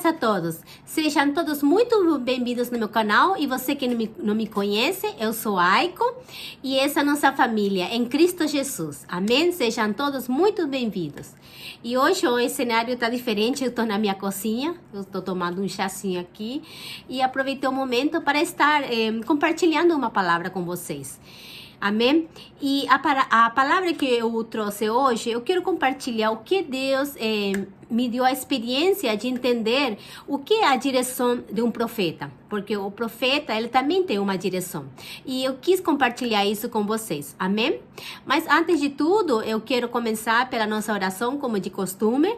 dias a todos. Sejam todos muito bem-vindos no meu canal. E você que não me conhece, eu sou Aiko e essa é a nossa família em Cristo Jesus. Amém? Sejam todos muito bem-vindos. E hoje o cenário está diferente. Eu estou na minha cozinha, eu estou tomando um chazinho aqui e aproveitei o momento para estar compartilhando uma palavra com vocês. Amém? E a palavra que eu trouxe hoje, eu quero compartilhar o que Deus me deu a experiência de entender o que é a direção de um profeta. Porque o profeta, ele também tem uma direção. E eu quis compartilhar isso com vocês. Amém? Mas antes de tudo, eu quero começar pela nossa oração, como de costume.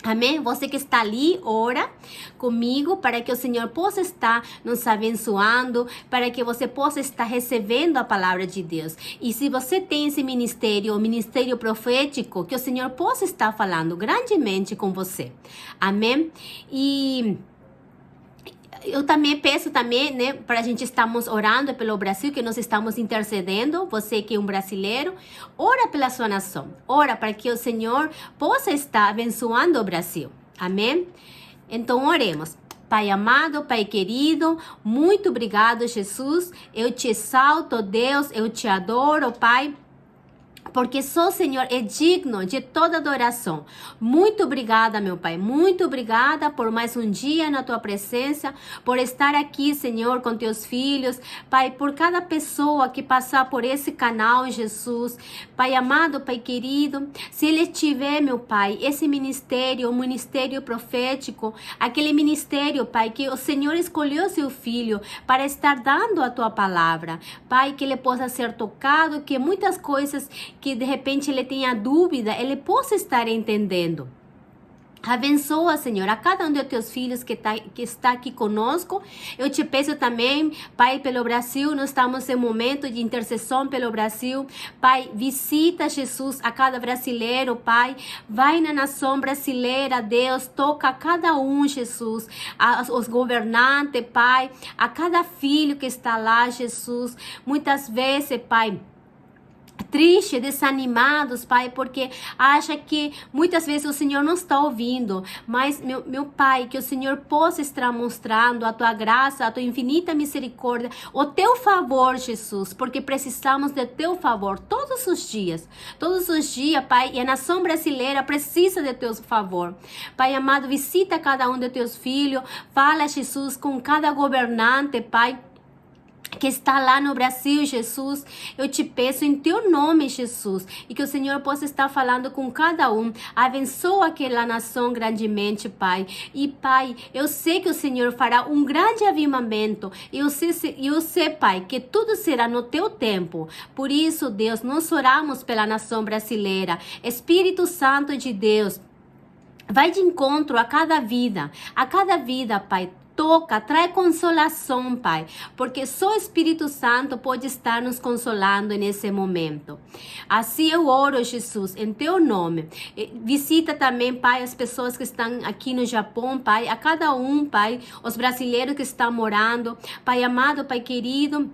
Amém? Você que está ali, ora comigo para que o Senhor possa estar nos abençoando, para que você possa estar recebendo a palavra de Deus. E se você tem esse ministério, o ministério profético, que o Senhor possa estar falando grandemente com você. Amém? E eu também peço também, né, para a gente estamos orando pelo Brasil, que nós estamos intercedendo, você que é um brasileiro, ora pela sua nação, ora para que o Senhor possa estar abençoando o Brasil, amém? Então oremos. Pai amado, Pai querido, muito obrigado, Jesus, eu te exalto, Deus, eu te adoro, Pai, porque só o Senhor é digno de toda adoração. Muito obrigada, meu Pai. Muito obrigada por mais um dia na Tua presença, por estar aqui, Senhor, com Teus filhos. Pai, por cada pessoa que passar por esse canal, Jesus. Pai amado, Pai querido, se ele tiver, meu Pai, esse ministério, o ministério profético, aquele ministério, Pai, que o Senhor escolheu seu filho para estar dando a Tua palavra. Pai, que ele possa ser tocado, que muitas coisas que de repente ele tenha dúvida, ele possa estar entendendo. Abençoa, Senhor, a cada um dos teus filhos que está aqui conosco. Eu te peço também, Pai, pelo Brasil, nós estamos em momento de intercessão pelo Brasil. Pai, visita, Jesus, a cada brasileiro, Pai. Vai na nação brasileira, Deus, toca a cada um, Jesus. Os governantes, Pai, a cada filho que está lá, Jesus. Muitas vezes, Pai, triste, desanimados, Pai, porque acha que muitas vezes o Senhor não está ouvindo, mas meu Pai, que o Senhor possa estar mostrando a Tua graça, a Tua infinita misericórdia, o Teu favor, Jesus, porque precisamos de Teu favor todos os dias, Pai, e a nação brasileira precisa de Teu favor. Pai amado, visita cada um de Teus filhos, fala, Jesus, com cada governante, Pai, que está lá no Brasil, Jesus. Eu te peço em Teu nome, Jesus, e que o Senhor possa estar falando com cada um. Abençoa aquela nação grandemente, Pai. E, Pai, eu sei que o Senhor fará um grande avivamento. Eu sei, Pai, que tudo será no Teu tempo. Por isso, Deus, nós oramos pela nação brasileira. Espírito Santo de Deus, vai de encontro a cada vida, Pai. Toca, traz consolação, Pai, porque só o Espírito Santo pode estar nos consolando nesse momento. Assim eu oro, Jesus, em Teu nome. Visita também, Pai, as pessoas que estão aqui no Japão, Pai, a cada um, Pai, os brasileiros que estão morando, Pai amado, Pai querido,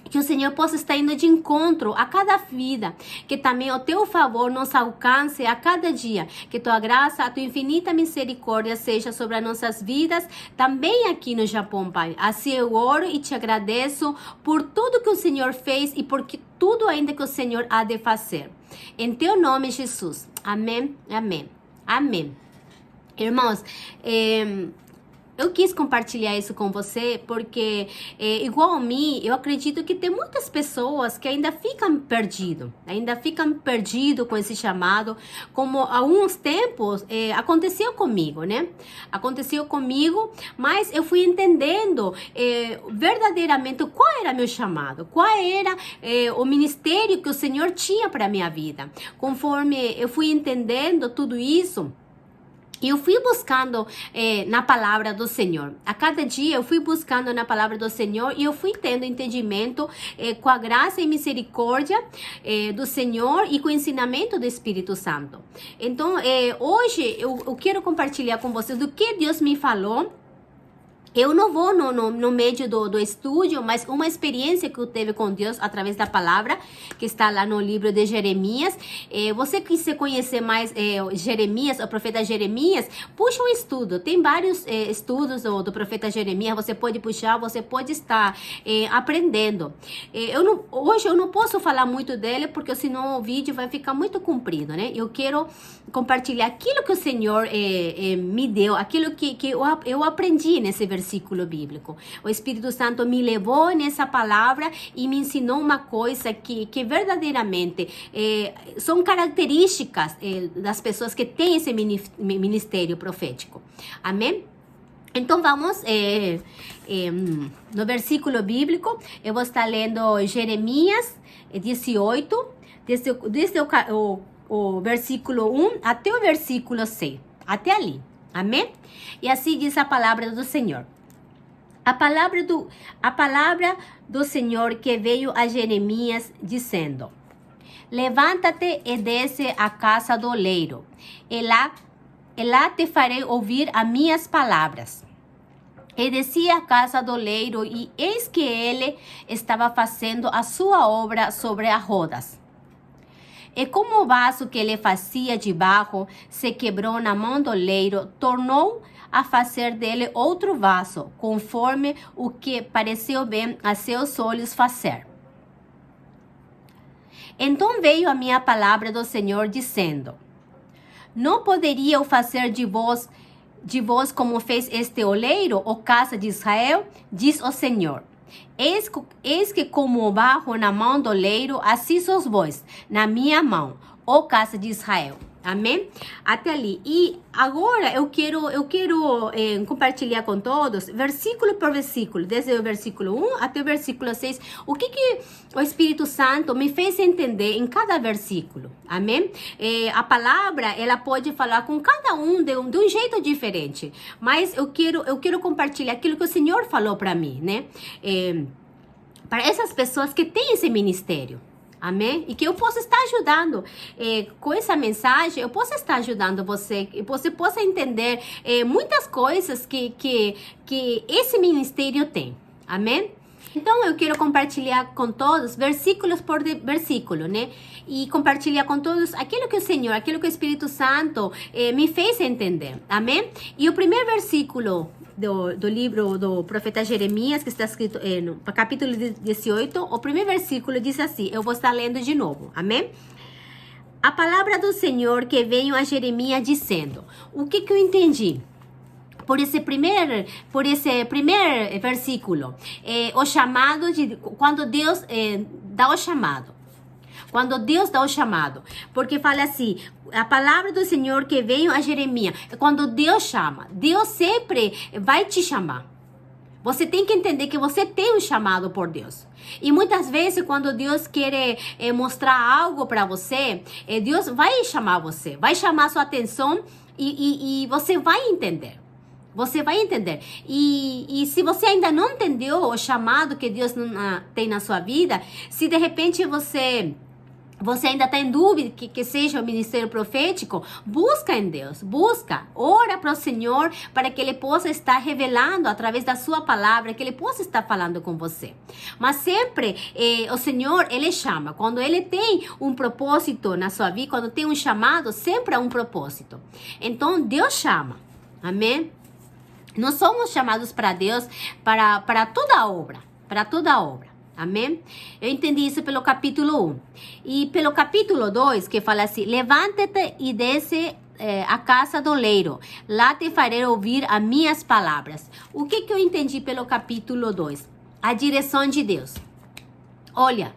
que o Senhor possa estar indo de encontro a cada vida, que também o Teu favor nos alcance a cada dia, que Tua graça, a Tua infinita misericórdia seja sobre as nossas vidas, também aqui no Japão, Pai. Assim eu oro e te agradeço por tudo que o Senhor fez e por tudo ainda que o Senhor há de fazer. Em Teu nome, Jesus. Amém, amém, amém. Irmãos, eu quis compartilhar isso com você porque, igual a mim, eu acredito que tem muitas pessoas que ainda ficam perdidas com esse chamado, como há uns tempos aconteceu comigo, né? Aconteceu comigo, mas eu fui entendendo verdadeiramente qual era meu chamado, qual era o ministério que o Senhor tinha para a minha vida. Conforme eu fui entendendo tudo isso, e eu fui buscando na palavra do Senhor. A cada dia eu fui buscando na palavra do Senhor e eu fui tendo entendimento com a graça e misericórdia do Senhor e com o ensinamento do Espírito Santo. Então, hoje eu quero compartilhar com vocês do que Deus me falou Eu não vou no meio do estúdio, mas uma experiência que eu tive com Deus através da palavra, que está lá no livro de Jeremias. Você quiser conhecer mais Jeremias, o profeta Jeremias, puxa um estudo. Tem vários estudos do profeta Jeremias, você pode puxar, você pode estar aprendendo. Hoje eu não posso falar muito dele, porque senão o vídeo vai ficar muito comprido, né? Eu quero compartilhar aquilo que o Senhor me deu, aquilo que eu aprendi nesse versículo bíblico. O Espírito Santo me levou nessa palavra e me ensinou uma coisa que verdadeiramente são características das pessoas que têm esse ministério profético. Amém? Então vamos no versículo bíblico. Eu vou estar lendo Jeremias 18, desde o versículo 1 até o versículo 6, até ali, amém? E assim diz a palavra do Senhor. A palavra do Senhor que veio a Jeremias dizendo: levanta-te e desce à casa do oleiro, e lá te farei ouvir as minhas palavras. E desci à casa do oleiro, e eis que ele estava fazendo a sua obra sobre as rodas. E como o vaso que ele fazia de barro se quebrou na mão do oleiro, tornou a fazer dele outro vaso, conforme o que pareceu bem a seus olhos fazer. Então veio a minha palavra do Senhor, dizendo: não poderia eu fazer de vós como fez este oleiro, ó casa de Israel, diz o Senhor. Eis que como o barro na mão do oleiro, assim sois vós, na minha mão, ó casa de Israel. Amém? Até ali. E agora eu quero compartilhar com todos, versículo por versículo, desde o versículo 1 até o versículo 6, o que o Espírito Santo me fez entender em cada versículo. Amém? A palavra, ela pode falar com cada um de um jeito diferente, mas eu quero compartilhar aquilo que o Senhor falou para mim, né? Para essas pessoas que têm esse ministério. Amém? E que eu possa estar ajudando com essa mensagem, eu posso estar ajudando você, que você possa entender muitas coisas que esse ministério tem. Amém? Então, eu quero compartilhar com todos, versículos por versículo, né? E compartilhar com todos aquilo que o Senhor, aquilo que o Espírito Santo me fez entender. Amém? E o primeiro versículo do livro do profeta Jeremias, que está escrito no capítulo 18, o primeiro versículo diz assim, eu vou estar lendo de novo, amém? A palavra do Senhor que veio a Jeremias dizendo, o que eu entendi? Por esse primeiro versículo, o chamado, quando Deus dá o chamado. Quando Deus dá o chamado, porque fala assim, a palavra do Senhor que veio a Jeremias, quando Deus chama, Deus sempre vai te chamar. Você tem que entender que você tem um chamado por Deus. E muitas vezes, quando Deus quer mostrar algo para você, Deus vai chamar você, vai chamar sua atenção e você vai entender. Você vai entender. E se você ainda não entendeu o chamado que Deus tem na sua vida, se de repente você ainda está em dúvida que seja o ministério profético, busca em Deus, ora para o Senhor para que Ele possa estar revelando através da sua palavra, que Ele possa estar falando com você. Mas sempre o Senhor, Ele chama. Quando Ele tem um propósito na sua vida, quando tem um chamado, sempre há um propósito. Então Deus chama, amém? Nós somos chamados para Deus para toda a obra, Amém? Eu entendi isso pelo capítulo 1. E pelo capítulo 2, que fala assim, levanta-te e desce a casa do oleiro. Lá te farei ouvir as minhas palavras. O que eu entendi pelo capítulo 2? A direção de Deus. Olha,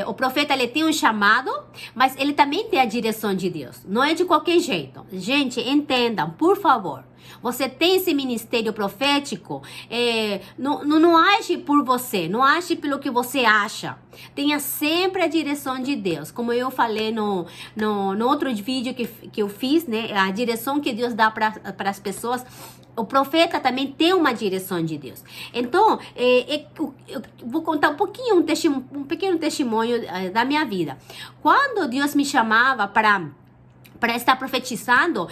o profeta, ele tem um chamado, mas ele também tem a direção de Deus. Não é de qualquer jeito. Gente, entendam, por favor. Você tem esse ministério profético, não age por você, não age pelo que você acha. Tenha sempre a direção de Deus. Como eu falei no outro vídeo que eu fiz, né? A direção que Deus dá para as pessoas. O profeta também tem uma direção de Deus. Então, eu vou contar um pequeno testemunho da minha vida. Quando Deus me chamava para para estar profetizando,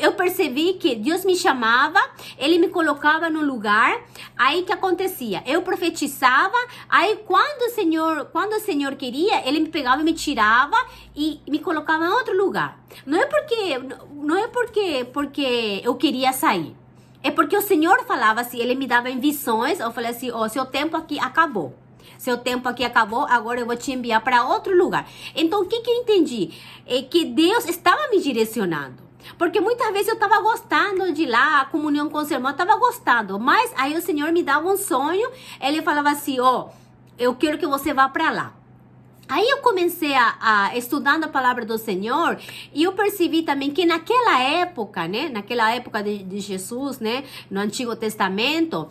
eu percebi que Deus me chamava, Ele me colocava no lugar, aí que acontecia? Eu profetizava, aí quando o Senhor queria, Ele me pegava e me tirava e me colocava em outro lugar. Não é porque eu queria sair, é porque o Senhor falava assim, Ele me dava em visões, eu falei assim, seu tempo aqui acabou. Seu tempo aqui acabou, agora eu vou te enviar para outro lugar. Então, o que eu entendi? É que Deus estava me direcionando. Porque muitas vezes eu estava gostando de ir lá, a comunhão com os irmãos, estava gostando. Mas aí o Senhor me dava um sonho, Ele falava assim, eu quero que você vá para lá. Aí eu comecei a estudando a palavra do Senhor e eu percebi também que naquela época, né, naquela época de Jesus, né, no Antigo Testamento,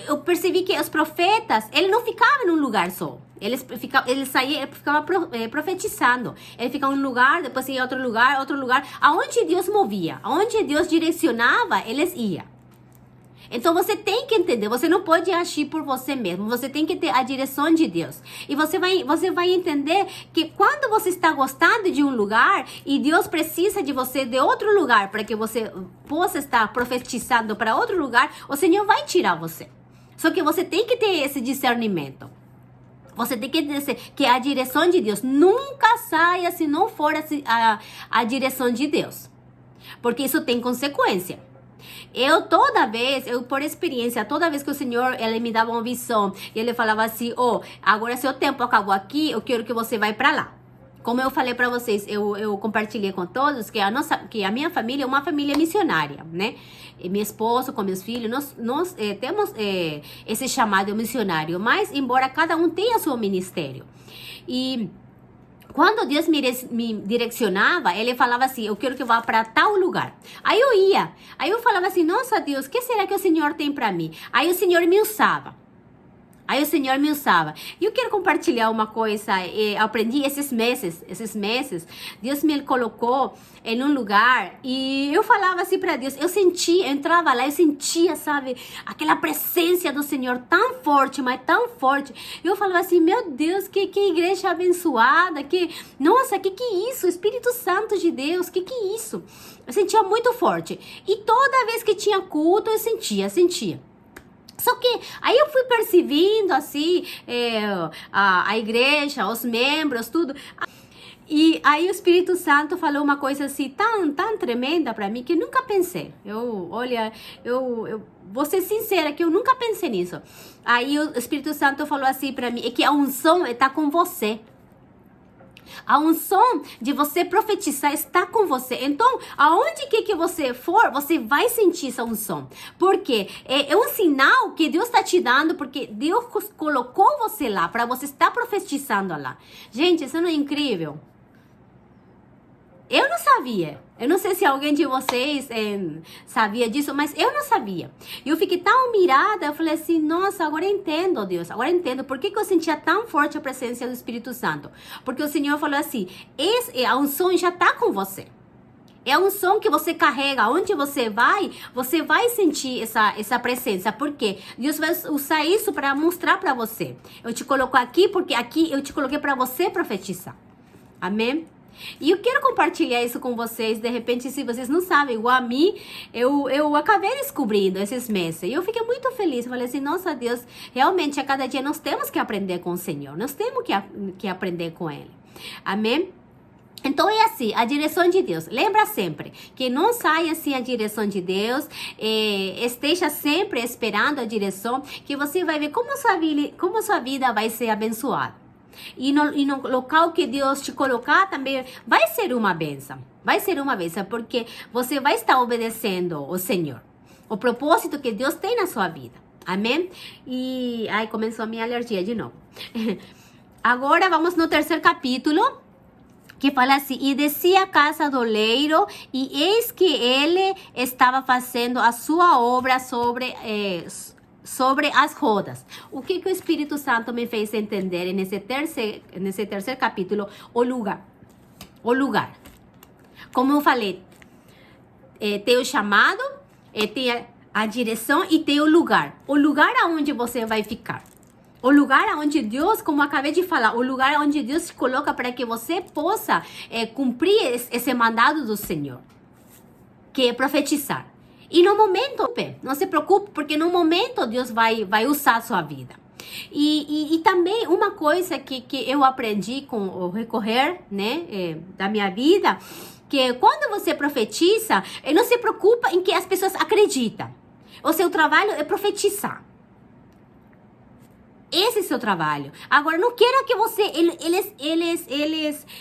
eu percebi que os profetas, eles não ficavam num lugar só. Eles ficavam profetizando. Ele ficava em um lugar, depois ia a outro lugar. Aonde Deus movia, aonde Deus direcionava, eles iam. Então você tem que entender, você não pode agir por você mesmo, você tem que ter a direção de Deus. E você vai entender que quando você está gostando de um lugar e Deus precisa de você de outro lugar para que você possa estar profetizando para outro lugar, o Senhor vai tirar você. Só que você tem que ter esse discernimento. Você tem que dizer que a direção de Deus nunca saia se não for a direção de Deus. Porque isso tem consequência. Por experiência, toda vez que o Senhor, Ele me dava uma visão, e Ele falava assim, agora seu tempo acabou aqui, eu quero que você vá para lá. Como eu falei para vocês, eu compartilhei com todos que a minha família é uma família missionária, né? E meu esposo com meus filhos, nós temos esse chamado missionário, mas embora cada um tenha seu ministério. E quando Deus me direcionava, Ele falava assim, eu quero que vá para tal lugar. Aí eu ia. Aí eu falava assim, nossa Deus, o que será que o Senhor tem para mim? Aí o Senhor me usava. E eu quero compartilhar uma coisa, aprendi esses meses, Deus me colocou em um lugar e eu falava assim para Deus, eu entrava lá, eu sentia, sabe, aquela presença do Senhor tão forte, mas tão forte. Eu falava assim, meu Deus, que igreja abençoada, nossa, que é isso? Espírito Santo de Deus, que é isso? Eu sentia muito forte. E toda vez que tinha culto, eu sentia. Só que aí eu fui percebendo assim, a igreja, os membros, tudo. E aí o Espírito Santo falou uma coisa assim tão tremenda para mim que eu nunca pensei. Eu vou ser sincera que eu nunca pensei nisso. Aí o Espírito Santo falou assim para mim, é que a unção está com você. A unção de você profetizar está com você. Então, aonde que você for, você vai sentir essa unção. Porque é um sinal que Deus está te dando, porque Deus colocou você lá, para você estar profetizando lá. Gente, isso não é incrível? Eu não sabia. Eu não sei se alguém de vocês sabia disso, mas eu não sabia. E eu fiquei tão mirada, eu falei assim, nossa, agora eu entendo, Deus. Agora eu entendo por que eu sentia tão forte a presença do Espírito Santo. Porque o Senhor falou assim, a unção já está com você. É a unção que você carrega. Onde você vai sentir essa presença. Por quê? Deus vai usar isso para mostrar para você. Eu te coloco aqui, porque aqui eu te coloquei para você profetizar. Amém? E eu quero compartilhar isso com vocês. De repente, se vocês não sabem, igual a mim, eu acabei descobrindo esses meses. E eu fiquei muito feliz. Falei assim, nossa Deus, realmente a cada dia nós temos que aprender com o Senhor. Nós temos que aprender com Ele. Amém? Então é assim, a direção de Deus. Lembra sempre que não saia assim a direção de Deus. Esteja sempre esperando a direção, que você vai ver como sua vida vai ser abençoada. E no local que Deus te colocar também vai ser uma bênção. Vai ser uma bênção, porque você vai estar obedecendo o Senhor. O propósito que Deus tem na sua vida. Amém? E aí começou a minha alergia de novo. Agora vamos no terceiro capítulo, que fala assim, e descia a casa do oleiro, e eis que ele estava fazendo a sua obra sobre as rodas. O que o Espírito Santo me fez entender nesse terceiro capítulo? O lugar. Como eu falei, tem o chamado, tem a direção e tem o lugar. O lugar aonde você vai ficar. O lugar onde Deus, como acabei de falar, o lugar onde Deus te coloca para que você possa cumprir esse mandado do Senhor, que é profetizar. E no momento, não se preocupe, porque no momento Deus vai usar a sua vida. E também uma coisa que eu aprendi com o recorrer, né, da minha vida, que quando você profetiza, não se preocupa em que as pessoas acreditam. O seu trabalho é profetizar. Esse é o seu trabalho. Agora, não quero que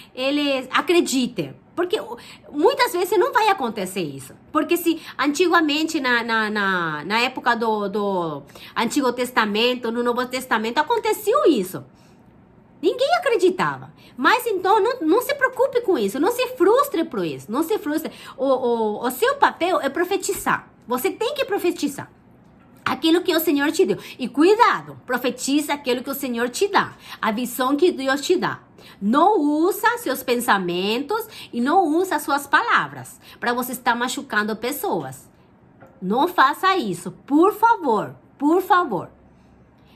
eles acreditem. Porque muitas vezes não vai acontecer isso. Porque se antigamente, na época do Antigo Testamento, no Novo Testamento, aconteceu isso. Ninguém acreditava. Mas então, não se preocupe com isso. Não se frustre por isso. Não se frustre. O seu papel é profetizar. Você tem que profetizar aquilo que o Senhor te deu. E cuidado, profetiza aquilo que o Senhor te dá. A visão que Deus te dá. Não usa seus pensamentos e não usa suas palavras para você estar machucando pessoas. Não faça isso, por favor, por favor.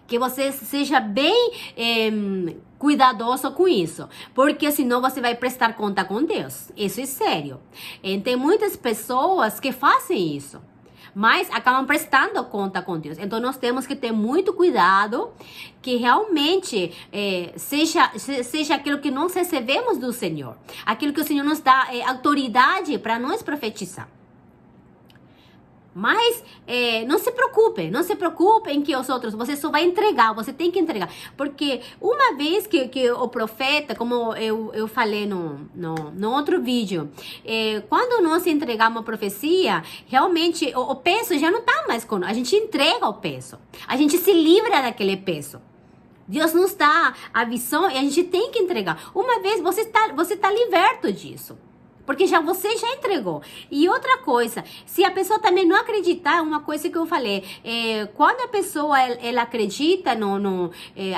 Que você seja bem cuidadoso com isso, porque senão você vai prestar conta com Deus. Isso é sério. Tem muitas pessoas que fazem isso, mas acabam prestando conta com Deus. Então, nós temos que ter muito cuidado que realmente seja aquilo que nós recebemos do Senhor. Aquilo que o Senhor nos dá autoridade para nós profetizar. Mas não se preocupe em que os outros, você só vai entregar, você tem que entregar. Porque uma vez que o profeta, como eu falei no outro vídeo, quando nós entregamos a profecia, realmente o peso já não está mais conosco. A gente entrega o peso, a gente se livra daquele peso. Deus nos dá a visão e a gente tem que entregar. Uma vez você tá liberto disso. Porque você já entregou. E outra coisa, se a pessoa também não acreditar, uma coisa que eu falei, quando a pessoa ela acredita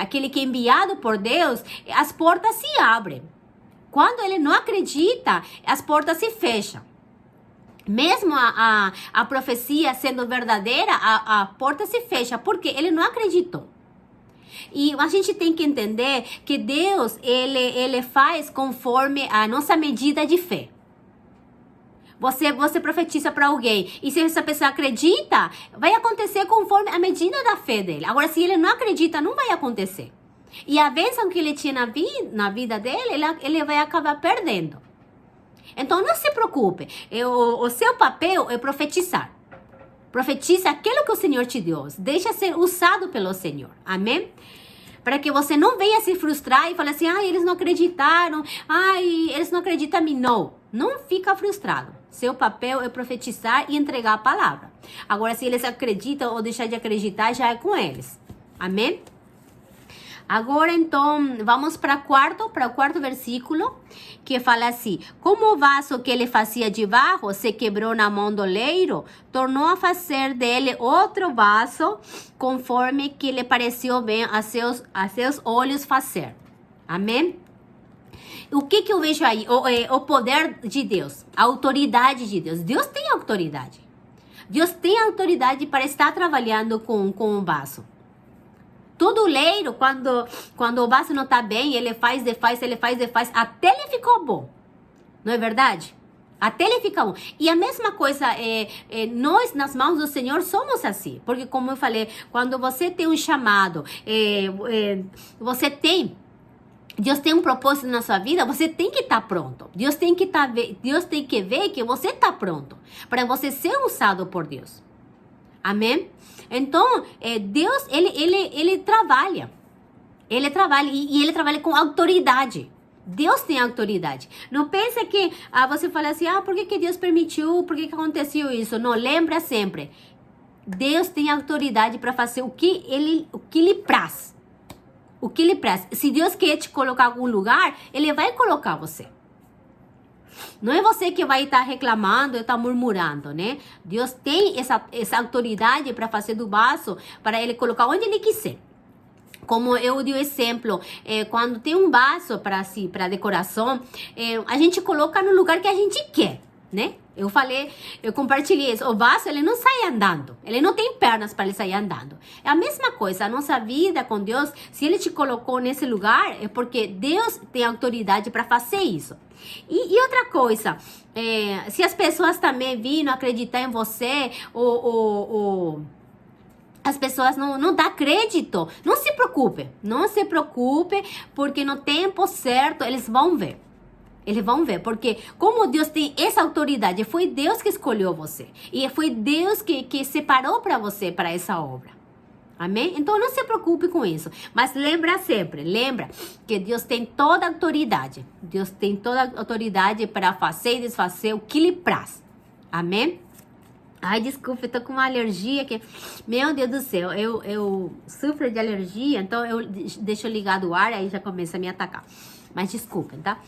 aquele que é enviado por Deus, as portas se abrem. Quando ele não acredita, as portas se fecham. Mesmo a profecia sendo verdadeira, a porta se fecha, porque ele não acreditou. E a gente tem que entender que Deus, ele faz conforme a nossa medida de fé. Você profetiza para alguém e se essa pessoa acredita, vai acontecer conforme a medida da fé dele. Agora, se ele não acredita, não vai acontecer. E a bênção que ele tinha na vida dele, ele vai acabar perdendo. Então, não se preocupe. O seu papel é profetizar. Profetiza aquilo que o Senhor te deu. Deixa ser usado pelo Senhor. Amém? Para que você não venha se frustrar e falar assim, eles não acreditaram, eles não acreditam em mim. Não fica frustrado. Seu papel é profetizar e entregar a palavra. Agora, se eles acreditam ou deixar de acreditar, já é com eles. Amém? Agora, então, vamos para o quarto versículo, que fala assim: como o vaso que ele fazia de barro se quebrou na mão do oleiro, tornou a fazer dele outro vaso, conforme que lhe pareceu bem a seus olhos fazer. Amém? O que eu vejo aí? O poder de Deus, a autoridade de Deus. Deus tem autoridade. Deus tem autoridade para estar trabalhando com o vaso. Todo oleiro, quando o vaso não está bem, ele faz, até ele ficou bom. Não é verdade? Até ele fica bom. E a mesma coisa, nós nas mãos do Senhor somos assim. Porque como eu falei, quando você tem um chamado, Deus tem um propósito na sua vida, você tem que estar pronto. Deus tem que ver que você está pronto para você ser usado por Deus. Amém? Então, Deus, ele trabalha. Ele trabalha e ele trabalha com autoridade. Deus tem autoridade. Não pense que você fala assim, por que Deus permitiu? Por que aconteceu isso? Não, lembra sempre. Deus tem autoridade para fazer o que lhe praz. O que lhe presta. Se Deus quer te colocar em algum lugar, Ele vai colocar você. Não é você que vai estar reclamando, estar murmurando, né? Deus tem essa autoridade para fazer do vaso, para Ele colocar onde Ele quiser. Como eu dei o exemplo, quando tem um vaso para decoração, a gente coloca no lugar que a gente quer, né? Eu compartilhei isso. O vaso, ele não sai andando. Ele não tem pernas para ele sair andando. É a mesma coisa, a nossa vida com Deus, se ele te colocou nesse lugar, é porque Deus tem autoridade para fazer isso. E outra coisa, se as pessoas também viram acreditar em você, as pessoas não dão crédito, não se preocupe, porque no tempo certo eles vão ver. Eles vão ver, porque como Deus tem essa autoridade, foi Deus que escolheu você. E foi Deus que separou para você, para essa obra. Amém? Então não se preocupe com isso. Mas lembra que Deus tem toda a autoridade. Deus tem toda a autoridade para fazer e desfazer o que lhe praz. Amém? Ai, desculpa, eu tô com uma alergia que... Meu Deus do céu, eu sofro de alergia, então eu deixo ligado o ar, aí já começa a me atacar. Mas desculpem, tá?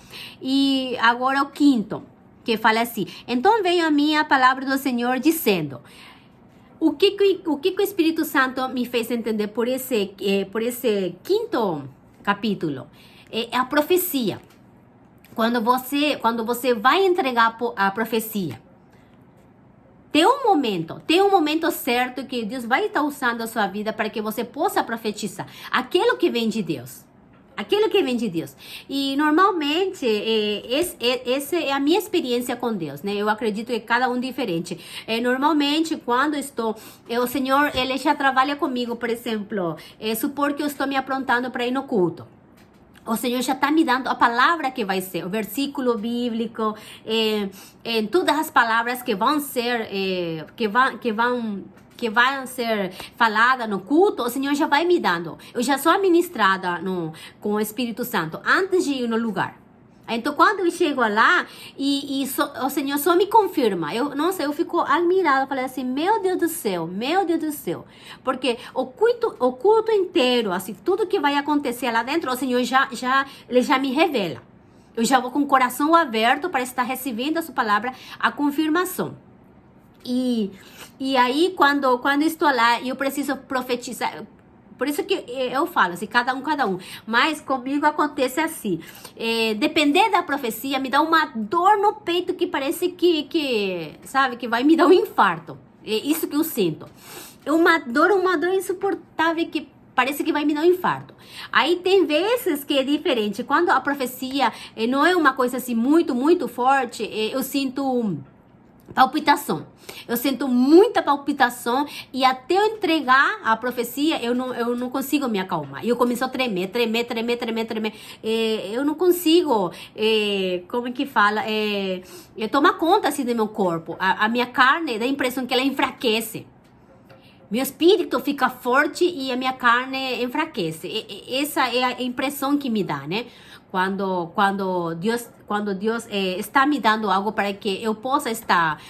E agora o quinto, que fala assim: então veio a mim a palavra do Senhor dizendo... O que o Espírito Santo me fez entender por esse quinto capítulo? É a profecia. Quando você vai entregar a profecia, tem um momento certo que Deus vai estar usando a sua vida para que você possa profetizar aquilo que vem de Deus. Aquilo que vem de Deus. E normalmente, essa é a minha experiência com Deus, né? Eu acredito que cada um diferente. Normalmente, quando o Senhor, Ele já trabalha comigo, por exemplo, supor que eu estou me aprontando para ir no culto. O Senhor já está me dando a palavra que vai ser, o versículo bíblico, todas as palavras que vão ser, que vão ser faladas no culto, o Senhor já vai me dando. Eu já sou administrada com o Espírito Santo antes de ir no lugar. Então, quando eu chego lá o Senhor só me confirma, eu fico admirada, falei assim, meu Deus do céu, porque o culto inteiro, assim, tudo que vai acontecer lá dentro, o Senhor Ele já me revela. Eu já vou com o coração aberto para estar recebendo a sua palavra, a confirmação. E aí, quando eu estou lá, eu preciso profetizar. Por isso que eu falo, assim, cada um. Mas comigo acontece assim. Depender da profecia, me dá uma dor no peito que parece que sabe, que vai me dar um infarto. É isso que eu sinto. Uma dor insuportável que parece que vai me dar um infarto. Aí tem vezes que é diferente. Quando a profecia não é uma coisa assim muito, muito forte, eu sinto... palpitação. Eu sinto muita palpitação e até eu entregar a profecia, eu não consigo me acalmar. Eu começo a tremer. Eu não consigo, como é que fala? Tomar conta assim do meu corpo. A minha carne dá a impressão que ela enfraquece. Meu espírito fica forte e a minha carne enfraquece. Essa é a impressão que me dá, né? Quando Deus está me dando algo para que eu possa estar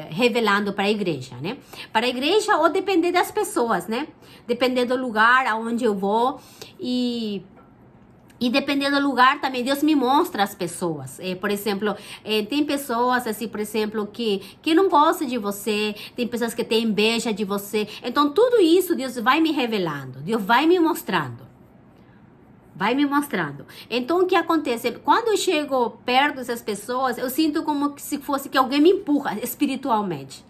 revelando para a igreja, né? Para a igreja ou depender das pessoas, né? Depender do lugar aonde eu vou e dependendo do lugar também, Deus me mostra as pessoas. Por exemplo, tem pessoas, assim, por exemplo, que não gostam de você. Tem pessoas que têm inveja de você. Então, tudo isso Deus vai me revelando. Deus vai me mostrando. Então, o que acontece? Quando eu chego perto dessas pessoas, eu sinto como se fosse que alguém me empurra espiritualmente.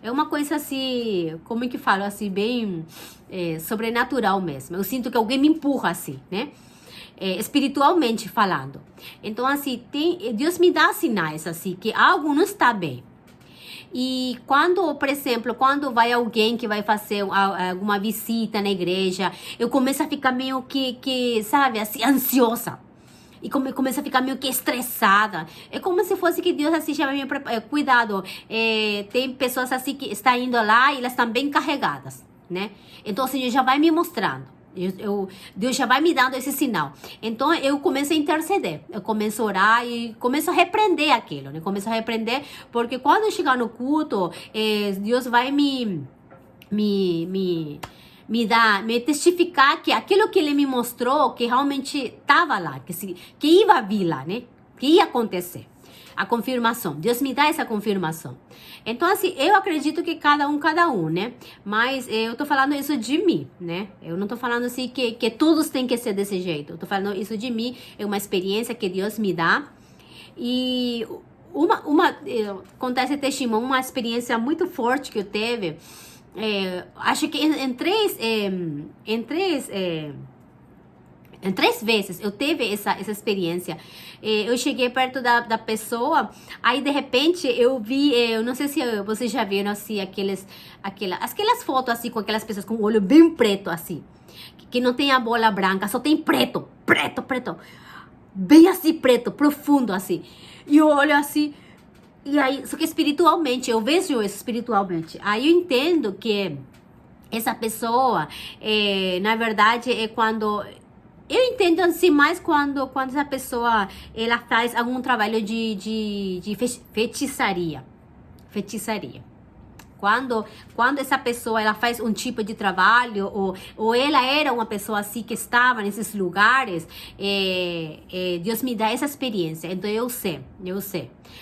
É uma coisa assim, como é que falo? Assim, bem sobrenatural mesmo. Eu sinto que alguém me empurra assim, né? Espiritualmente falando. Então, assim, Deus me dá sinais, assim, que algo não está bem. E quando, por exemplo, quando vai alguém que vai fazer alguma visita na igreja, eu começo a ficar meio que sabe, assim, ansiosa. E começo a ficar meio que estressada. É como se fosse que Deus assim chama me cuidado. Tem pessoas assim que estão indo lá e elas estão bem carregadas, né? Então, assim, já vai me mostrando. Deus já vai me dando esse sinal. Então, eu começo a interceder. Eu começo a orar e começo a repreender aquilo, né? Começo a repreender, porque quando eu chegar no culto, Deus vai me testificar que aquilo que Ele me mostrou, que realmente estava lá, que ia vir lá, né? Que ia acontecer. A confirmação. Deus me dá essa confirmação. Então, assim, eu acredito que cada um, né? Mas eu tô falando isso de mim, né? Eu não tô falando assim que todos têm que ser desse jeito. Eu tô falando isso de mim. É uma experiência que Deus me dá. E contar esse testemunho, uma experiência muito forte que eu teve. Acho que em três vezes eu tive essa experiência. Eu cheguei perto da pessoa, aí de repente eu vi, eu não sei se vocês já viram assim, aquelas fotos assim, com aquelas pessoas com o olho bem preto assim, que não tem a bola branca, só tem preto, bem assim preto, profundo assim. E eu olho assim, e aí, só que espiritualmente, eu vejo isso espiritualmente. Aí eu entendo que essa pessoa, na verdade, é quando... Eu entendo assim mais quando essa pessoa, ela faz algum trabalho de feitiçaria. Quando essa pessoa, ela faz um tipo de trabalho, ou ela era uma pessoa assim que estava nesses lugares, Deus me dá essa experiência, então eu sei.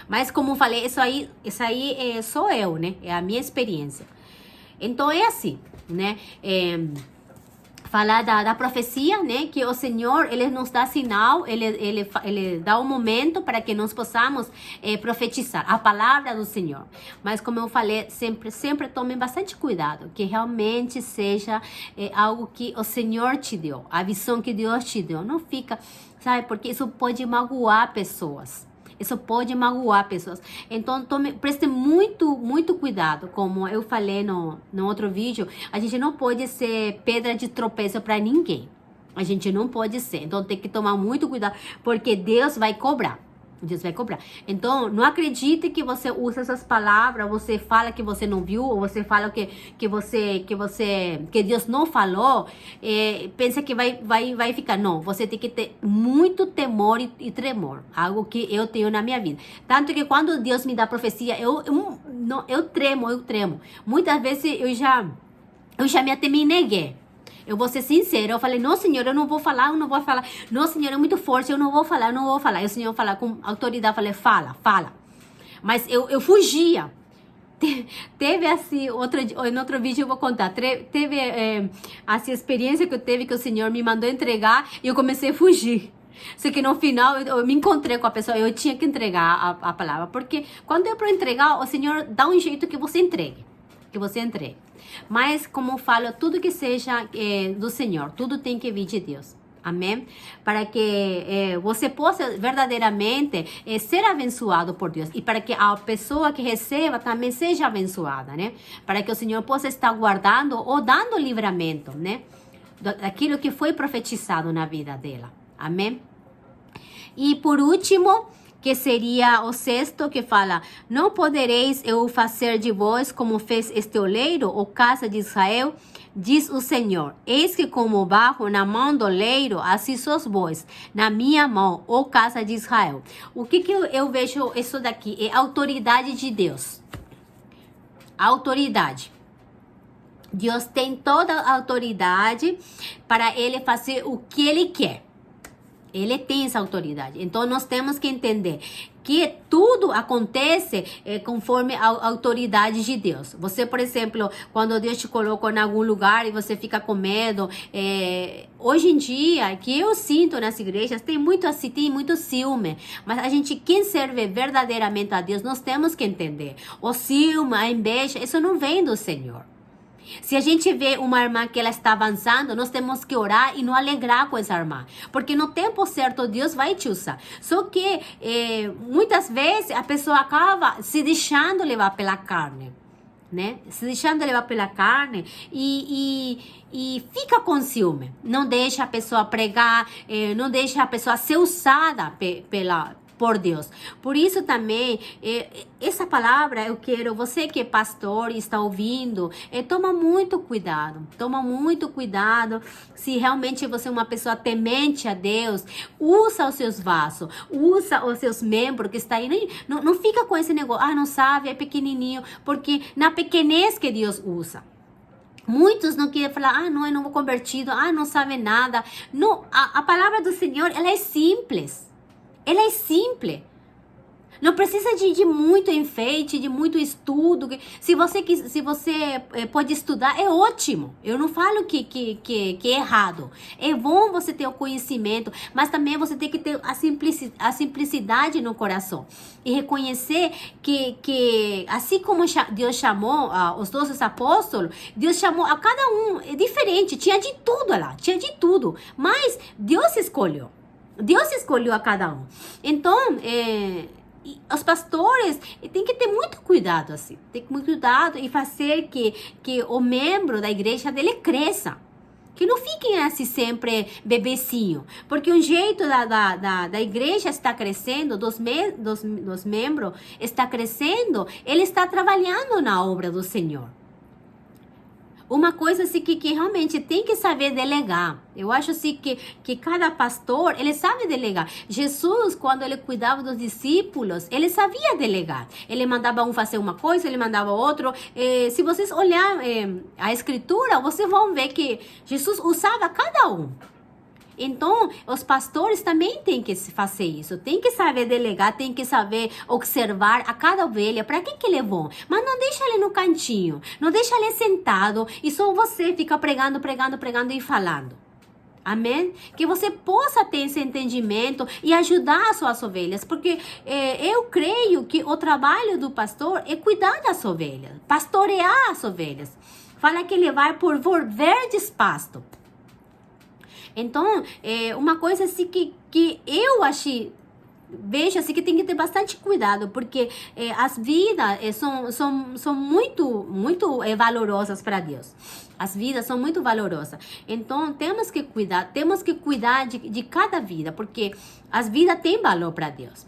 Mas como eu falei, isso aí sou eu, né? É a minha experiência. Então é assim, né? Falar da profecia, né? Que o Senhor, Ele nos dá sinal, Ele dá um momento para que nós possamos profetizar a palavra do Senhor. Mas como eu falei, sempre tomem bastante cuidado, que realmente seja algo que o Senhor te deu, a visão que Deus te deu. Não fica, sabe? Porque isso pode magoar pessoas. Então, preste muito cuidado. Como eu falei no outro vídeo, a gente não pode ser pedra de tropeço para ninguém. A gente não pode ser. Então, tem que tomar muito cuidado, porque Deus vai cobrar. Então, não acredite que você usa essas palavras, você fala que você não viu, ou você fala que Deus não falou, pensa que vai ficar. Não, você tem que ter muito temor e tremor, algo que eu tenho na minha vida. Tanto que quando Deus me dá profecia, eu tremo. Muitas vezes eu já até me neguei. Eu vou ser sincera, eu falei, não, Senhor, eu não vou falar. Não, Senhor, é muito forte, eu não vou falar. E o Senhor fala com autoridade, eu falei, fala. Mas eu fugia. Teve assim, em outro vídeo eu vou contar, teve assim, a experiência que eu teve, que o Senhor me mandou entregar e eu comecei a fugir. Só que no final eu me encontrei com a pessoa, eu tinha que entregar a palavra, porque quando é para entregar, o Senhor dá um jeito que você entregue. Mas, como eu falo, tudo que seja do Senhor, tudo tem que vir de Deus. Amém? Para que você possa verdadeiramente ser abençoado por Deus. E para que a pessoa que receba também seja abençoada, né? Para que o Senhor possa estar guardando ou dando livramento, né? Daquilo que foi profetizado na vida dela. Amém? E por último, que seria o sexto, que fala, não podereis eu fazer de vós como fez este oleiro, ou casa de Israel, diz o Senhor, eis que como barro na mão do oleiro, assim sois vós, na minha mão, ó casa de Israel. O que eu vejo isso daqui? É a autoridade de Deus. Autoridade. Deus tem toda a autoridade para Ele fazer o que Ele quer. Ele tem essa autoridade. Então, nós temos que entender que tudo acontece conforme a autoridade de Deus. Você, por exemplo, quando Deus te colocou em algum lugar e você fica com medo, hoje em dia, que eu sinto nas igrejas, tem muito ciúme. Mas a gente, quem serve verdadeiramente a Deus, nós temos que entender. O ciúme, a inveja, isso não vem do Senhor. Se a gente vê uma irmã que ela está avançando, nós temos que orar e nos alegrar com essa irmã. Porque no tempo certo, Deus vai te usar. Só que muitas vezes a pessoa acaba se deixando levar pela carne. Né? Se deixando levar pela carne e fica com ciúme. Não deixa a pessoa pregar, não deixa a pessoa ser usada por Deus. Por isso também, essa palavra eu quero, você que é pastor e está ouvindo, toma muito cuidado se realmente você é uma pessoa temente a Deus, usa os seus vasos, usa os seus membros que está aí, não fica com esse negócio, não sabe, é pequenininho, porque na pequenez que Deus usa. Muitos não querem falar, não, eu não vou convertido, não sabe nada. Não, a palavra do Senhor, ela é simples. Ela é simples. Não precisa de muito enfeite, de muito estudo. Se você pode estudar, é ótimo. Eu não falo que é errado. É bom você ter o conhecimento, mas também você tem que ter a simplicidade no coração. E reconhecer que assim como Deus chamou os 12 apóstolos, Deus chamou a cada um, é diferente. Tinha de tudo lá, tinha de tudo. Mas Deus escolheu. Deus escolheu a cada um. Então, os pastores têm que ter muito cuidado, assim. Tem que ter muito cuidado e fazer que o membro da igreja dele cresça. Que não fiquem assim sempre bebecinho. Porque o jeito da igreja está crescendo, dos membros está crescendo, ele está trabalhando na obra do Senhor. Uma coisa assim que realmente tem que saber delegar. Eu acho assim que cada pastor, ele sabe delegar. Jesus, quando ele cuidava dos discípulos, ele sabia delegar. Ele mandava um fazer uma coisa, ele mandava outro. Se vocês olharem a escritura, vocês vão ver que Jesus usava cada um. Então, os pastores também têm que fazer isso. Tem que saber delegar, tem que saber observar a cada ovelha. Para que ele é bom? Mas não deixa ele no cantinho. Não deixa ele sentado e só você fica pregando e falando. Amém? Que você possa ter esse entendimento e ajudar as suas ovelhas. Porque eu creio que o trabalho do pastor é cuidar das ovelhas. Pastorear as ovelhas. Fala que ele vai por verdes pastos. Então, uma coisa assim que eu vejo assim que tem que ter bastante cuidado, porque as vidas são muito, muito valorosas para Deus. As vidas são muito valorosas. Então, temos que cuidar de cada vida, porque as vidas têm valor para Deus.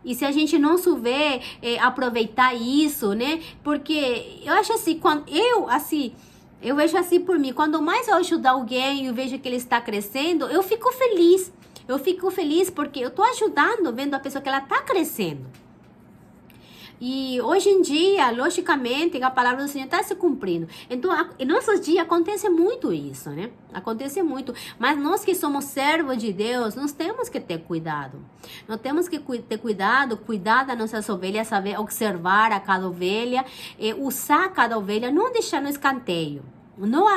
E se a gente não souber aproveitar isso, né? Porque eu acho assim, eu vejo assim por mim, quando mais eu ajudar alguém e eu vejo que ele está crescendo, eu fico feliz. Eu fico feliz porque eu estou ajudando, vendo a pessoa que ela está crescendo. E hoje em dia, logicamente, a palavra do Senhor está se cumprindo. Então, em nossos dias acontece muito isso, né? Acontece muito. Mas nós que somos servos de Deus, nós temos que ter cuidado. Nós temos que ter cuidar das nossas ovelhas, saber observar a cada ovelha, usar cada ovelha, não deixar no escanteio. Não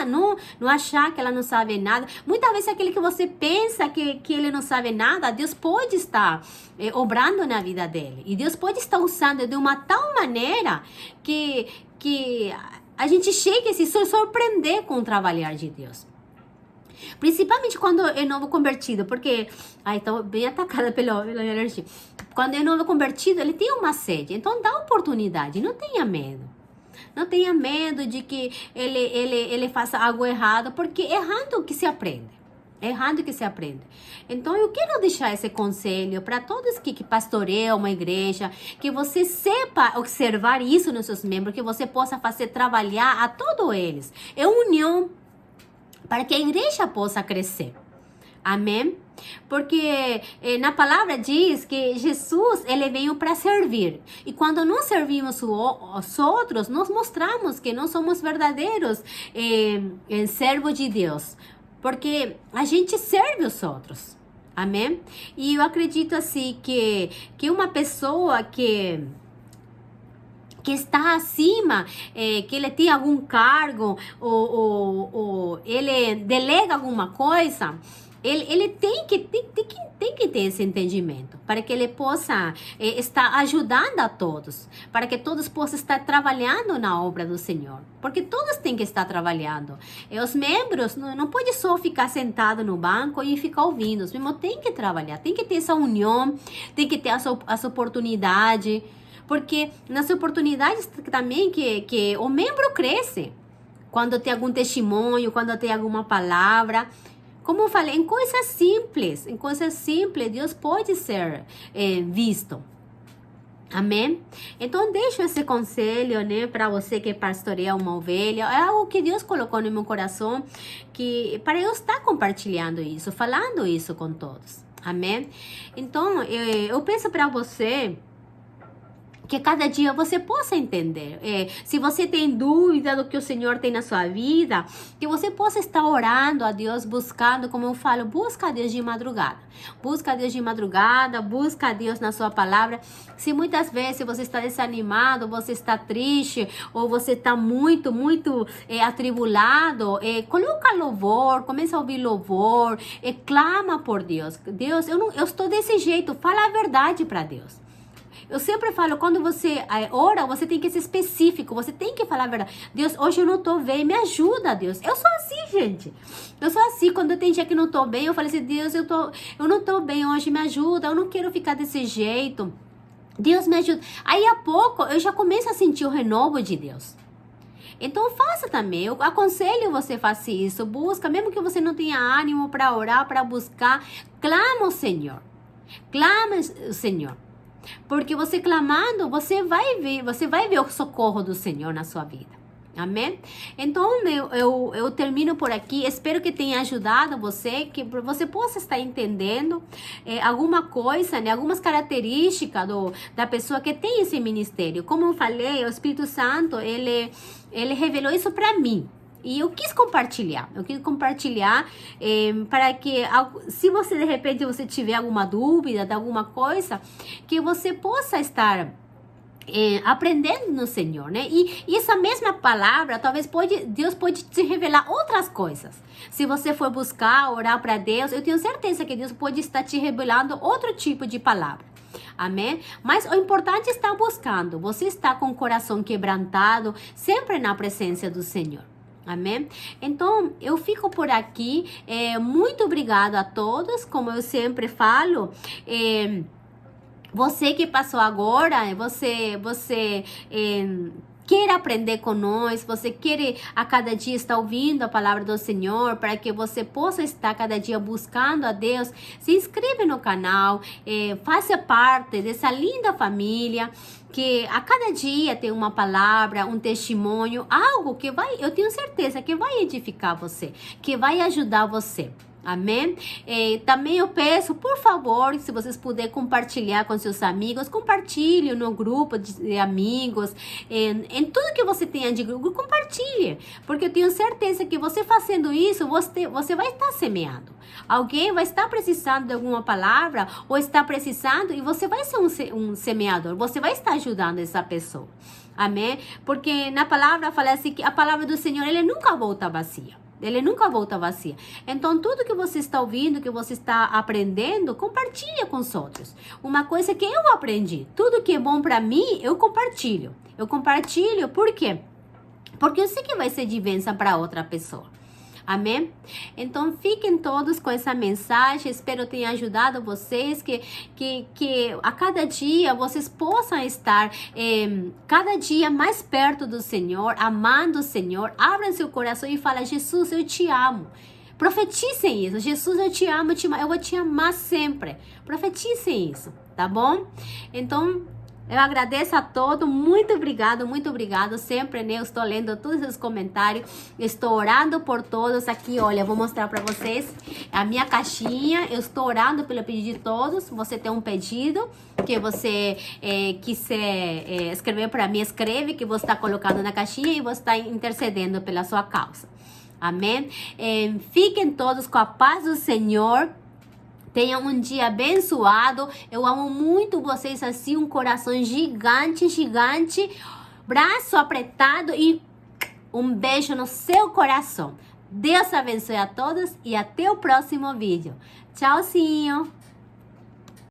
achar que ela não sabe nada. Muitas vezes aquele que você pensa que ele não sabe nada, Deus pode estar obrando na vida dele. E Deus pode estar usando de uma tal maneira que a gente chega a se surpreender com o trabalhar de Deus. Principalmente quando é novo convertido, porque estou bem atacada pela energia. Quando é novo convertido, ele tem uma sede. Então dá oportunidade, não tenha medo. Não tenha medo de que ele faça algo errado, porque errando que se aprende. Errando que se aprende. Então, eu quero deixar esse conselho para todos que pastoreiam uma igreja, que você sepa observar isso nos seus membros, que você possa fazer trabalhar a todos eles. É união para que a igreja possa crescer. Amém? Porque na palavra diz que Jesus, ele veio para servir. E quando nós servimos os outros, nós mostramos que nós somos verdadeiros servos de Deus. Porque a gente serve os outros. Amém? E eu acredito assim que uma pessoa que está acima, que ele tem algum cargo ou ele delega alguma coisa, ele tem que ter esse entendimento para que ele possa estar ajudando a todos, para que todos possam estar trabalhando na obra do Senhor, porque todos têm que estar trabalhando. E os membros não podem só ficar sentado no banco e ficar ouvindo, os membros têm que trabalhar, tem que ter essa união, tem que ter essa oportunidade, porque nas oportunidades também que o membro cresce, quando tem algum testemunho, quando tem alguma palavra. Como eu falei, em coisas simples, Deus pode ser visto. Amém? Então, deixo esse conselho, né, para você que pastoreia uma ovelha. É algo que Deus colocou no meu coração, que para eu estar compartilhando isso, falando isso com todos. Amém? Então, eu penso para você que cada dia você possa entender. Se você tem dúvida do que o Senhor tem na sua vida, que você possa estar orando a Deus, buscando, como eu falo, busca a Deus de madrugada. Busca a Deus de madrugada, busca a Deus na sua palavra. Se muitas vezes você está desanimado, você está triste, ou você está muito atribulado, coloca louvor, começa a ouvir louvor, clama por Deus. Deus, eu estou desse jeito, fala a verdade para Deus. Eu sempre falo, quando você ora, você tem que ser específico, você tem que falar a verdade. Deus, hoje eu não tô bem, me ajuda, Deus. Eu sou assim, gente. Eu sou assim, quando tem dia que não tô bem, eu falo assim, Deus, eu não tô bem hoje, me ajuda, eu não quero ficar desse jeito. Deus me ajuda. Aí a pouco, eu já começo a sentir o renovo de Deus. Então faça também, eu aconselho você faça isso, busca, mesmo que você não tenha ânimo para orar, para buscar, clama o Senhor. Clama o Senhor. Porque você clamando, você vai ver o socorro do Senhor na sua vida. Amém? Então, eu termino por aqui. Espero que tenha ajudado você, que você possa estar entendendo alguma coisa, né? Algumas características da pessoa que tem esse ministério. Como eu falei, o Espírito Santo, ele revelou isso para mim. E eu quis compartilhar. Para que, se você de repente você tiver alguma dúvida de alguma coisa, que você possa estar aprendendo no Senhor, né? E essa mesma palavra, talvez Deus pode te revelar outras coisas. Se você for buscar, orar para Deus, eu tenho certeza que Deus pode estar te revelando outro tipo de palavra. Amém? Mas o importante é estar buscando. Você está com o coração quebrantado, sempre na presença do Senhor. Amém? Então, eu fico por aqui. Muito obrigado a todos. Como eu sempre falo, você que passou agora, você quer aprender com nós, você quer a cada dia estar ouvindo a palavra do Senhor, para que você possa estar cada dia buscando a Deus, se inscreve no canal, faça parte dessa linda família, que a cada dia tem uma palavra, um testemunho, algo que eu tenho certeza que vai edificar você, que vai ajudar você. Amém? Também eu peço, por favor, se vocês puderem compartilhar com seus amigos, compartilhe no grupo de amigos, em tudo que você tenha de grupo, compartilhe, porque eu tenho certeza que você fazendo isso, você vai estar semeando. Alguém vai estar precisando de alguma palavra, ou está precisando, e você vai ser um semeador, você vai estar ajudando essa pessoa. Amém? Porque na palavra fala assim, que a palavra do Senhor, ele nunca volta vazia. Ele nunca volta vazia. Então, tudo que você está ouvindo, que você está aprendendo, compartilha com os outros. Uma coisa que eu aprendi, tudo que é bom para mim, eu compartilho. Eu compartilho, por quê? Porque eu sei que vai ser de bênção para outra pessoa. Amém? Então, fiquem todos com essa mensagem. Espero ter ajudado vocês, que a cada dia vocês possam estar cada dia mais perto do Senhor, amando o Senhor. Abram seu coração e falem, Jesus, eu te amo. Profetizem isso. Jesus, eu te amo, eu vou te amar sempre. Profetizem isso, tá bom? Então, eu agradeço a todos, muito obrigado, sempre, né, eu estou lendo todos os comentários, estou orando por todos aqui, olha, vou mostrar para vocês a minha caixinha, eu estou orando pelo pedido de todos, você tem um pedido que você quiser escrever para mim, escreve, que vou estar colocando na caixinha e vou estar intercedendo pela sua causa, amém? Fiquem todos com a paz do Senhor. Tenham um dia abençoado. Eu amo muito vocês assim, um coração gigante, braço apertado e um beijo no seu coração. Deus abençoe a todos e até o próximo vídeo. Tchauzinho!